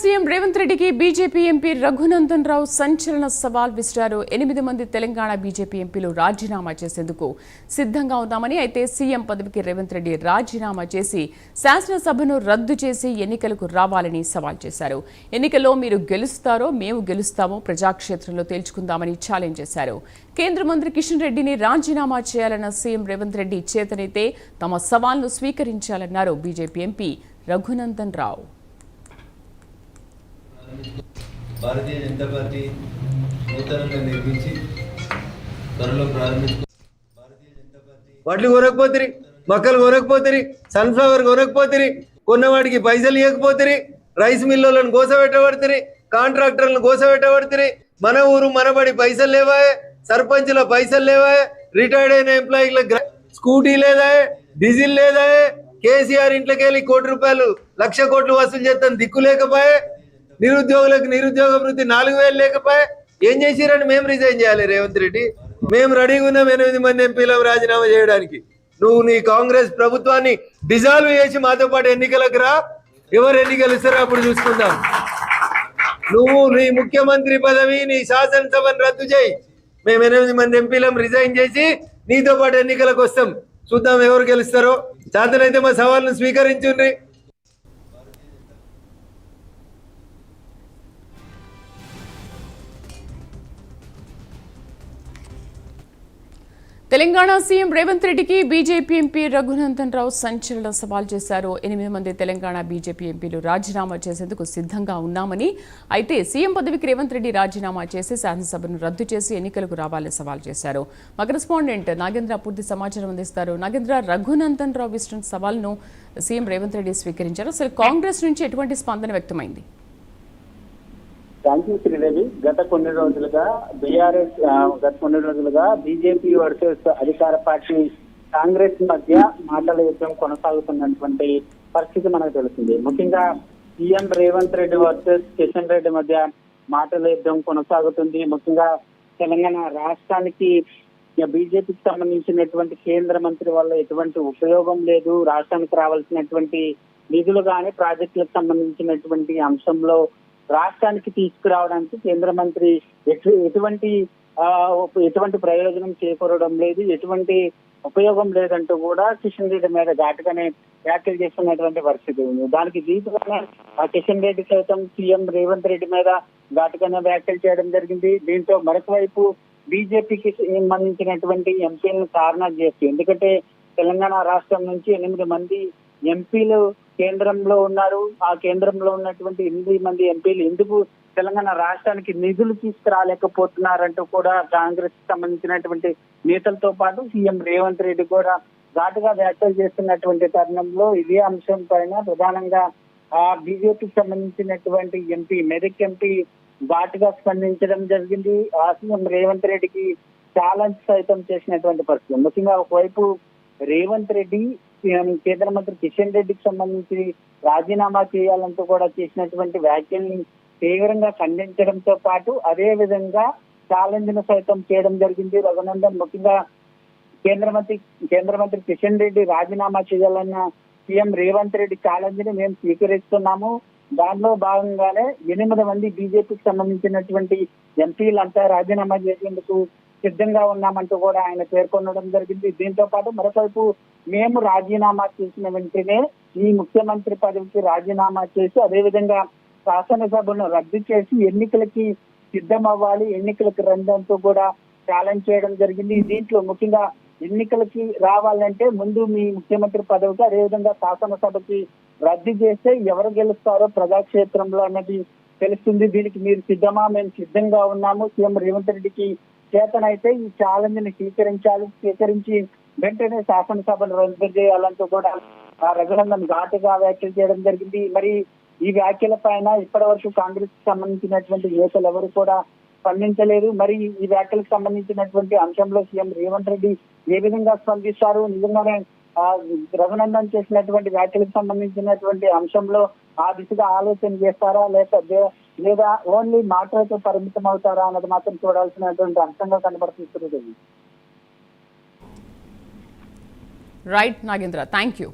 CM Revanth రెడ్డికి BJP MP Raghunandan Rao సంచలన సవాల్ విసిరారు. 8 మంది తెలంగాణ బీజేపీ ఎంపీలు రాజీనామా చేసేందుకు సిద్ధంగా ఉన్నామని, అయితే సీఎం పదవికి రేవంత్ రెడ్డి రాజీనామా చేసి శాసనసభను రద్దు చేసి ఎన్నికలకు రావాలని సవాల్ చేశారు. ఎన్నికల్లో మీరు గెలుస్తారో మేము గెలుస్తామో ప్రజాక్షేత్రంలో తేల్చుకుందామని ఛాలెంజ్ చేశారు. కేంద్ర మంత్రి కిషన్ రెడ్డిని రాజీనామా చేయాలన్న సీఎం రేవంత్ రెడ్డి చేతనైతే తమ సవాల్ను స్వీకరించాలన్నారు BJP MP Raghunandan Rao. Bharatiya Janata party నూతనంగా నిర్మించి త్వరలో వడ్లు కొనకపోతుంది, మొక్కలు కొనకపోతుంది, సన్ఫ్లవర్ కొనకపోతుంది, కొన్నవాడికి పైసలు ఇవ్వకపోతుంది, రైస్ మిల్లులను గోసపెట్టబడుతుంది, కాంట్రాక్టర్లను గోసపెట్టబడుతుంది, మన ఊరు మనబడి పైసలు లేవా, సర్పంచ్ల పైసలు లేవా, రిటైర్డ్ అయిన ఎంప్లాయీలకు స్కూటీ లేదా, డీజిల్ లేదా, కేసీఆర్ ఇంట్లోకి వెళ్ళి ₹1,00,00,000 1,00,00,000 కోట్లు వసూలు చేస్తాను దిక్కు లేకపోయే, నిరుద్యోగులకు నిరుద్యోగ వృత్తి 4,000 లేకపోయా. ఏం చేసిరని మేము రిజైన్ చేయాలి రేవంత్ రెడ్డి? మేము రెడీగా ఉన్నాం 8 మంది ఎంపీలకు రాజీనామా చేయడానికి. నువ్వు నీ కాంగ్రెస్ ప్రభుత్వాన్ని డిజాల్వ్ చేసి మాతో పాటు ఎన్నికలకు రా. ఎవరు ఎన్నికలు ఇస్తారో అప్పుడు చూసుకుందాం. నువ్వు నీ ముఖ్యమంత్రి పదవి, నీ శాసనసభను రద్దు చేయి. మేము 8 మంది ఎంపీలను రిజైన్ చేసి నీతో పాటు ఎన్నికలకు వస్తాం. చూద్దాం ఎవరు గెలుస్తారో. చేతనైతే మా సవాల్ను స్వీకరించుండ్రి. తెలంగాణ సీఎం రేవంత్ రెడ్డికి బీజేపీ ఎంపీ రఘునందన్ రావు సంచలన సవాల్ చేశారు. 8 మంది తెలంగాణ బీజేపీ ఎంపీలు రాజీనామా చేసేందుకు సిద్ధంగా ఉన్నామని, అయితే సీఎం పదవికి రేవంత్ రెడ్డి రాజీనామా చేసి శాసనసభను రద్దు చేసి ఎన్నికలకు రావాలని సవాల్ చేశారు. మా కరెస్పాండెంట్ నాగేంద్ర పూర్తి సమాచారం అందిస్తారు. నాగేంద్ర, రఘునందన్ రావు ఇస్తున్న సవాల్ను సీఎం రేవంత్ రెడ్డి స్వీకరించారు. అసలు కాంగ్రెస్ నుంచి ఎటువంటి స్పందన వ్యక్తమైంది? Thank you Sridevi. గత కొన్ని రోజులుగా బీజేపీ వర్సెస్ అధికార పార్టీ కాంగ్రెస్ మధ్య మాటల యుద్ధం కొనసాగుతున్నటువంటి పరిస్థితి మనకు తెలిసింది. ముఖ్యంగా సీఎం రేవంత్ రెడ్డి వర్సెస్ కిషన్ రెడ్డి మధ్య మాటల యుద్ధం కొనసాగుతుంది. ముఖ్యంగా తెలంగాణ రాష్ట్రానికి బీజేపీకి సంబంధించినటువంటి కేంద్ర మంత్రి వల్ల ఎటువంటి ఉపయోగం లేదు, రాష్ట్రానికి రావాల్సినటువంటి నిధులు కానీ ప్రాజెక్టులకు సంబంధించినటువంటి అంశంలో రాష్ట్రానికి తీసుకురావడానికి కేంద్ర మంత్రి ఎటువంటి ప్రయోజనం చేకూరడం లేదు, ఎటువంటి ఉపయోగం లేదంటూ కూడా కిషన్ రెడ్డి మీద ఘాటుగానే వ్యాఖ్యలు చేస్తున్నటువంటి పరిస్థితి ఉంది. దానికి దీటుగానే కిషన్ రెడ్డి సైతం సీఎం రేవంత్ రెడ్డి మీద ఘాటుగానే వ్యాఖ్యలు చేయడం జరిగింది. దీంతో మరొక వైపు బీజేపీకి సంబంధించినటువంటి ఎంపీలను కారణాలు చేస్తుంది. ఎందుకంటే తెలంగాణ రాష్ట్రం నుంచి 8 మంది ఎంపీలు కేంద్రంలో ఉన్నారు. ఆ కేంద్రంలో ఉన్నటువంటి 8 మంది ఎంపీలు ఎందుకు తెలంగాణ రాష్ట్రానికి నిధులు తీసుకురాలేకపోతున్నారంటూ కూడా కాంగ్రెస్ సంబంధించినటువంటి నేతలతో పాటు సీఎం రేవంత్ రెడ్డి కూడా ఘాటుగా వ్యాఖ్యలు చేస్తున్నటువంటి తరుణంలో ఇదే అంశం పైన ప్రధానంగా బీజేపీకి సంబంధించినటువంటి ఎంపీ మెదక్ ఎంపీ ఘాటుగా స్పందించడం జరిగింది. ఆ సీఎం రేవంత్ రెడ్డికి ఛాలెంజ్ సైతం చేసినటువంటి పరిస్థితి. ముఖ్యంగా ఒకవైపు రేవంత్ రెడ్డి కేంద్ర మంత్రి కిషన్ రెడ్డికి సంబంధించి రాజీనామా చేయాలంటూ కూడా చేసినటువంటి వ్యాఖ్యల్ని తీవ్రంగా ఖండించడంతో పాటు అదే విధంగా ఛాలెంజ్ ను సైతం చేయడం జరిగింది. రఘునందన్ ముఖ్యంగా కేంద్ర మంత్రి కిషన్ రెడ్డి రాజీనామా చేయాలన్న సీఎం రేవంత్ రెడ్డి ఛాలెంజ్ ని మేము స్వీకరిస్తున్నాము. దానిలో భాగంగానే 8 మంది బీజేపీకి సంబంధించినటువంటి ఎంపీలంతా రాజీనామా చేసేందుకు సిద్ధంగా ఉన్నామంటూ కూడా ఆయన పేర్కొనడం జరిగింది. దీంతో పాటు మరోవైపు మేము రాజీనామా చేసిన వెంటనే ఈ ముఖ్యమంత్రి పదవికి రాజీనామా చేసి అదేవిధంగా శాసనసభను రద్దు చేసి ఎన్నికలకి సిద్ధం అవ్వాలి, ఎన్నికలకు రండంతో కూడా ఛాలెంజ్ చేయడం జరిగింది. దీంట్లో ముఖ్యంగా ఎన్నికలకి రావాలంటే ముందు మీ ముఖ్యమంత్రి పదవికి అదేవిధంగా శాసనసభకి రద్దు చేస్తే ఎవరు గెలుస్తారో ప్రజాక్షేత్రంలో అన్నది తెలుస్తుంది. దీనికి మీరు సిద్ధమా? మేము సిద్ధంగా ఉన్నాము. సీఎం రేవంత్ రెడ్డికి చేతనైతే ఈ ఛాలెంజ్ ని స్వీకరించి వెంటనే శాసనసభను రద్దు చేయాలంటూ కూడా రఘునందన్ ఘాటుగా వ్యాఖ్యలు చేయడం జరిగింది. మరి ఈ వ్యాఖ్యల పైన ఇప్పటి వరకు కాంగ్రెస్ కి సంబంధించినటువంటి నేతలు ఎవరు కూడా స్పందించలేదు. మరి ఈ వ్యాఖ్యలకు సంబంధించినటువంటి అంశంలో సీఎం రేవంత్ రెడ్డి ఏ విధంగా స్పందిస్తారు? నిజంగానే రఘునందన్ చేసినటువంటి వ్యాఖ్యలకు సంబంధించినటువంటి అంశంలో ఆ దిశగా ఆలోచన చేస్తారా లేదా ఓన్లీ మాటలతో పరిమితం అవుతారా అన్నది మాత్రం చూడాల్సినటువంటి అంశంగా కనబడుతుంది. Right Nagendra, thank you.